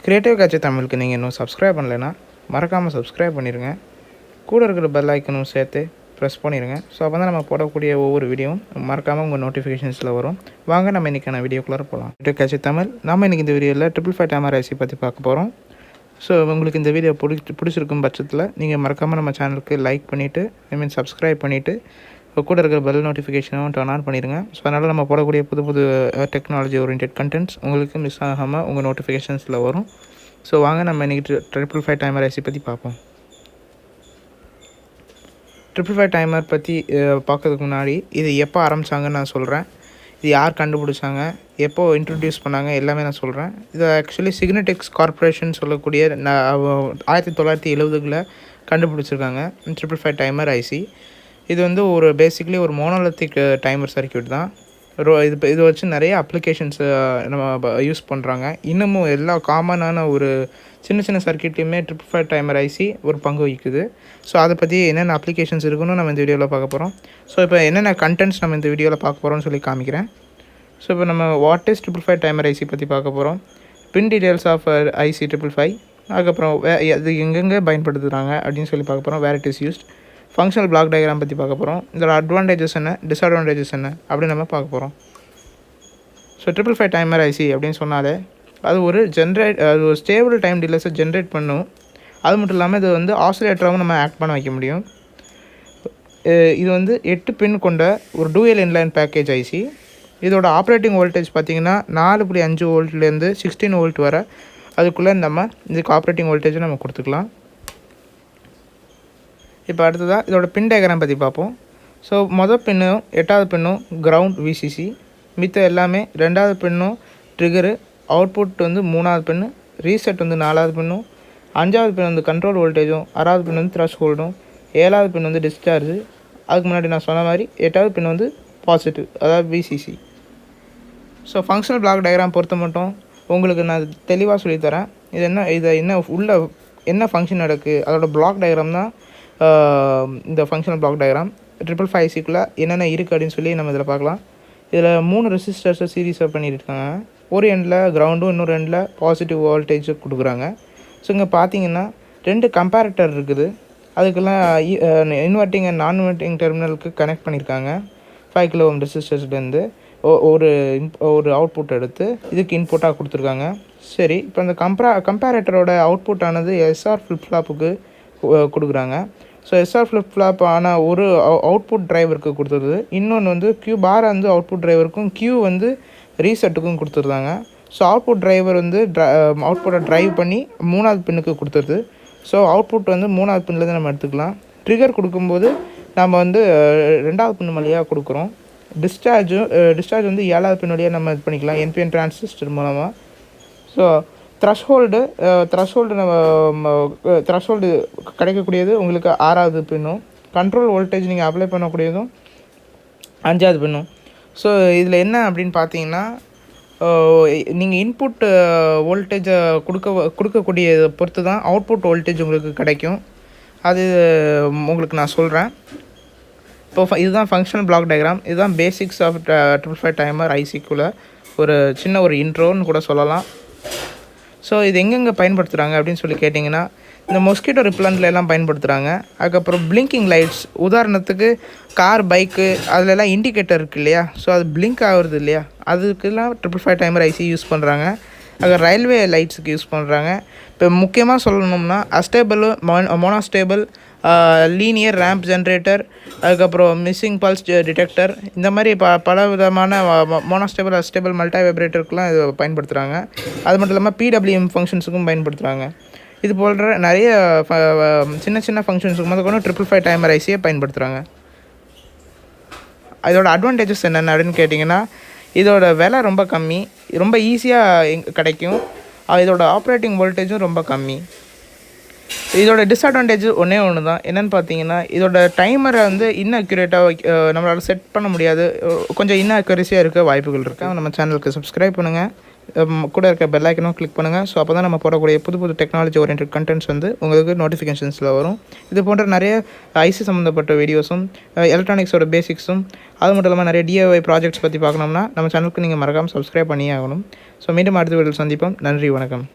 Creative catch தமிழுக்கு நீங்கள் இன்னும் சப்ஸ்கிரைப் பண்ணலைன்னா மறக்காமல் சப்ஸ்கிரைப் பண்ணிடுங்க. கூட இருக்கிற பெல் ஐக்கனும் சேர்த்து ப்ரெஸ் பண்ணிடுங்க. ஸோ அப்போ தான் நம்ம போடக்கூடிய ஒவ்வொரு வீடியோவும் மறக்காமல் உங்கள் நோட்டிஃபிகேஷன்ஸில் வரும். வாங்க நம்ம இன்றைக்கான வீடியோக்குள்ளே போகலாம். கிரியேட்டிவ் கேட்ச் தமிழ் நம்ம இன்றைக்கி இந்த வீடியோவில் 555 டைமர் ஐசி பற்றி பார்க்க போகிறோம். ஸோ உங்களுக்கு இந்த வீடியோ பிடிச்சிருக்கும் பட்சத்தில் நீங்கள் மறக்காமல் நம்ம சேனலுக்கு லைக் பண்ணிவிட்டு சப்ஸ்கிரைப் பண்ணிவிட்டு கூட இருக்கிற பெல் நோட்டிஃபிகேஷனும் டர்ன் ஆன் பண்ணிடுங்க. ஸோ அதனால் நம்ம போடக்கூடிய புது டெக்னாலஜி ஓரியன்ட் கண்டென்ட்ஸ் உங்களுக்கு மிஸ் ஆகாமல் உங்கள் நோட்டிஃபிகேஷன்ஸில் வரும். ஸோ வாங்க நம்ம இன்றைக்கி 555 டைமர் ஐசி பற்றி பார்ப்போம். 555 டைமர் பற்றி பார்க்கறதுக்கு முன்னாடி இது எப்போ ஆரம்பித்தாங்கன்னு நான் சொல்கிறேன். இது யார் கண்டுபிடிச்சாங்க, எப்போ இன்ட்ரடியூஸ் பண்ணாங்க எல்லாமே நான் சொல்கிறேன். இது ஆக்சுவலி சிக்னெட்டிக்ஸ் கார்பரேஷன் சொல்லக்கூடிய 1970களில் கண்டுபிடிச்சிருக்காங்க 555 டைமர் ஐசி. இது வந்து ஒரு பேசிக்லி ஒரு மோனோலித்திக் டைமர் சர்க்யூட் தான். இது வச்சு நிறைய அப்ளிகேஷன்ஸ் நம்ம யூஸ் பண்ணுறாங்க. இன்னமும் எல்லா காமனான ஒரு சின்ன சர்க்யூட்லேயுமே 555 டைமர் ஐசி ஒரு பங்கு வகிக்குது. ஸோ அதை பற்றி என்னென்ன அப்ளிகேஷன்ஸ் இருக்குன்னு நம்ம இந்த வீடியோவில் பார்க்க போகிறோம். ஸோ இப்போ என்னென்ன கண்டென்ட்ஸ் நம்ம இந்த வீடியோவில் பார்க்க போகிறோம்னு சொல்லி காமிக்கிறேன். ஸோ இப்போ நம்ம வாட் இஸ் 555 டைமர் ஐசி பற்றி பார்க்க போகிறோம். பின் டீட்டெயில்ஸ் ஆஃப் ஐசி 555, அதுக்கப்புறம் அது எங்கெங்கே பயன்படுத்துகிறாங்க அப்படின்னு சொல்லி பார்க்க போகிறோம். Where it is used, functional block diagram பற்றி பார்க்க போகிறோம். இதோட அட்வான்டேஜஸ் என்ன, டிஸ்அட்வான்டேஜஸ் என்ன அப்படின்னு நம்ம பார்க்க போகிறோம். ஸோ 555 டைமர் ஐசி அப்படின்னு சொன்னாலே அது ஒரு ஸ்டேபிள் டைம் டிலேஸை ஜென்ரேட் பண்ணும். அது மட்டும் இல்லாமல் இது வந்து ஆசிலேட்டராகவும் நம்ம ஆக்ட் பண்ண வைக்க முடியும். இது வந்து 8 பின் கொண்ட ஒரு டூயல் இன்லைன் பேக்கேஜ் ஐசி. இதோட ஆப்ரேட்டிங் வோல்டேஜ் பார்த்திங்கன்னா 4.5 வோல்ட்லேருந்து 16 வோல்ட் வர அதுக்குள்ளே நம்ம இதுக்கு ஆப்ரேட்டிங் வோல்டேஜை நம்ம கொடுத்துக்கலாம். இப்போ அடுத்ததாக இதோட பின் டயக்ராம் பற்றி பார்ப்போம். ஸோ மொதல் பின்னும் 8வது பின்னும் கிரவுண்ட் விசிசி, மித்த எல்லாமே 2வது பின்னும் ட்ரிகரு, அவுட்புட் வந்து 3வது பின்னு, ரீசெட் வந்து 4வது பின்னும், 5வது பின் வந்து கண்ட்ரோல் வோல்டேஜும், 6வது பின் வந்து த்ரெஷ் ஹோல்டும், 7வது பின் வந்து டிஸ்சார்ஜு, அதுக்கு முன்னாடி நான் சொன்ன மாதிரி 8வது பின் வந்து பாசிட்டிவ், அதாவது விசிசி. ஸோ ஃபங்க்ஷனல் பிளாக் டயக்ராம் பொறுத்த மட்டும் உங்களுக்கு நான் தெளிவாக சொல்லித்தரேன். இதை என்ன உள்ள என்ன ஃபங்க்ஷன் நடக்குது, அதோட பிளாக் டயக்ராம் தான் இந்த ஃபங்க்ஷனல் பிளாக் டயக்ராம். 555 ஐசிக்குள்ளே என்னென்ன இருக்குது அப்படின்னு சொல்லி நம்ம இதில் பார்க்கலாம். இதில் 3 ரெசிஸ்டர்ஸை சீரீஸாக பண்ணியிருக்காங்க. ஒரு எண்டில் கிரவுண்டும் இன்னொரு எண்டில் பாசிட்டிவ் வோல்டேஜ் கொடுக்குறாங்க. ஸோ இங்கே பார்த்தீங்கன்னா 2 கம்பேரட்டர் இருக்குது. அதுக்கெல்லாம் இன்வெர்ட்டிங் அண்ட் நான் இன்வெர்ட்டிங் டெர்மினலுக்கு கனெக்ட் பண்ணியிருக்காங்க. 5 கிலோ ஓம் ரெசிஸ்டர்ஸ்லேருந்து ஒரு அவுட்புட் எடுத்து இதுக்கு இன்புட்டாக கொடுத்துருக்காங்க. சரி, இப்போ அந்த கம்பேரட்டரோட அவுட்புட் ஆனது எஸ்ஆர் ஃப்ளிப் ஃப்ளாப்புக்கு கொடுக்குறாங்க. ஸோ எஸ்ஆர் ஃப்ளிப் ஃப்ளாப் ஆனால் ஒரு அவுட்புட் டிரைவருக்கு கொடுத்துருது, இன்னொன்று வந்து கியூ பார் வந்து அவுட்புட் டிரைவருக்கும் கியூ வந்து ரீசெட்டுக்கும் கொடுத்துருந்தாங்க. ஸோ அவுட்புட் டிரைவர் வந்து அவுட்புட்டை ட்ரைவ் பண்ணி 3வது பின்னுக்கு கொடுத்துருது. ஸோ அவுட்புட் வந்து 3வது பின்லேருந்து நம்ம எடுத்துக்கலாம். ட்ரிகர் கொடுக்கும்போது நம்ம வந்து 2வது பின் வழியாக கொடுக்குறோம். டிஸ்சார்ஜ் வந்து 7வது பின் வழியாக நம்ம இது பண்ணிக்கலாம் என்பிஎன் டிரான்சிஸ்டர் மூலமாக. ஸோ த்ரெஷ்ஹோல்டு கிடைக்கக்கூடியது உங்களுக்கு 6வது பின்னும், கண்ட்ரோல் வோல்டேஜ் நீங்கள் அப்ளை பண்ணக்கூடியதும் 5வது பின்னும். ஸோ இதில் என்ன அப்படின்னு பார்த்தீங்கன்னா, நீங்கள் இன்புட் வோல்டேஜை கொடுக்கக்கூடியதை பொறுத்து தான் அவுட்புட் வோல்டேஜ் உங்களுக்கு கிடைக்கும். அது உங்களுக்கு நான் சொல்கிறேன். இப்போ இதுதான் ஃபங்க்ஷனல் பிளாக் டயக்ராம். இதுதான் பேசிக்ஸ் ஆஃப் 555 டைமர் ஐசிக்குள்ளே ஒரு சின்ன இன்ட்ரோன்னு கூட சொல்லலாம். ஸோ இது எங்கெங்கே பயன்படுத்துகிறாங்க அப்படின்னு சொல்லி கேட்டிங்கன்னா, இந்த மொஸ்கிட்டோ ரிப்லண்ட்ல எல்லாம் பயன்படுத்துகிறாங்க. அதுக்கப்புறம் பிளிங்கிங் லைட்ஸ், உதாரணத்துக்கு கார், பைக்கு அதிலெல்லாம் இண்டிகேட்டர் இருக்குது இல்லையா, ஸோ அது பிளிங்க் ஆகுறது இல்லையா, அதுக்கெல்லாம் 555 டைமர் ஐசி யூஸ் பண்ணுறாங்க. அது ரயில்வே லைட்ஸுக்கு யூஸ் பண்ணுறாங்க. இப்போ முக்கியமாக சொல்லணும்னா astable, monostable, linear ramp generator, அதுக்கப்புறம் மிஸ்ஸிங் பல்ஸ் டிடெக்டர், இந்த மாதிரி பல விதமான மோனோஸ்டேபிள், அஸ்டேபிள், மல்டி வைப்ரேட்டருக்குலாம் இது பயன்படுத்துகிறாங்க. அது மட்டும் இல்லாமல் பிடபிள்யூஎம் ஃபங்க்ஷன்ஸுக்கும் பயன்படுத்துகிறாங்க. இது போன்ற நிறைய சின்ன ஃபங்க்ஷன்ஸுக்கு முதல் கொண்டு 555 டைமர் ஐசியை பயன்படுத்துகிறாங்க. இதோட அட்வான்டேஜஸ் என்னென்ன அப்படின்னு கேட்டிங்கன்னா, இதோட விலை ரொம்ப கம்மி, ரொம்ப ஈஸியாக கிடைக்கும். இதோட ஆப்ரேட்டிங் வோல்டேஜும் ரொம்ப கம்மி. இதோட டிஸ்அட்வான்டேஜ் ஒன்றே தான். என்னென்னு பார்த்தீங்கன்னா, இதோட டைமரை வந்து இன்அக்யூரேட்டாக நம்மளால் செட் பண்ண முடியாது. கொஞ்சம் இன்அக்யூரேசியாக இருக்க வாய்ப்புகள் இருக்குது. நம்ம சேனலுக்கு சப்ஸ்கிரைப் பண்ணுங்கள், கூட இருக்க பெல் ஐக்கனும் கிளிக் பண்ணுங்கள். ஸோ அப்போ தான் நம்ம போடக்கூடிய புது டெக்னாலஜி ஓரியன்ட் கண்டென்ட்ஸ் வந்து உங்களுக்கு நோட்டிஃபிகேஷன்ஸில் வரும். இது போன்ற நிறைய ஐசி சம்மந்தப்பட்ட வீடியோஸும் எலக்ட்ரானிக்ஸோட பேசிக்ஸும் அது மட்டும் இல்லாமல் நிறைய டிஐஒய் ப்ராஜெக்ட்ஸ் பற்றி பார்க்கணும்னா நம்ம சேனலுக்கு நீங்கள் மறக்காமல் சப்ஸ்கிரைப் பண்ணியே ஆகணும். ஸோ மீண்டும் அடுத்த வீடியோவில் சந்திப்போம். நன்றி, வணக்கம்.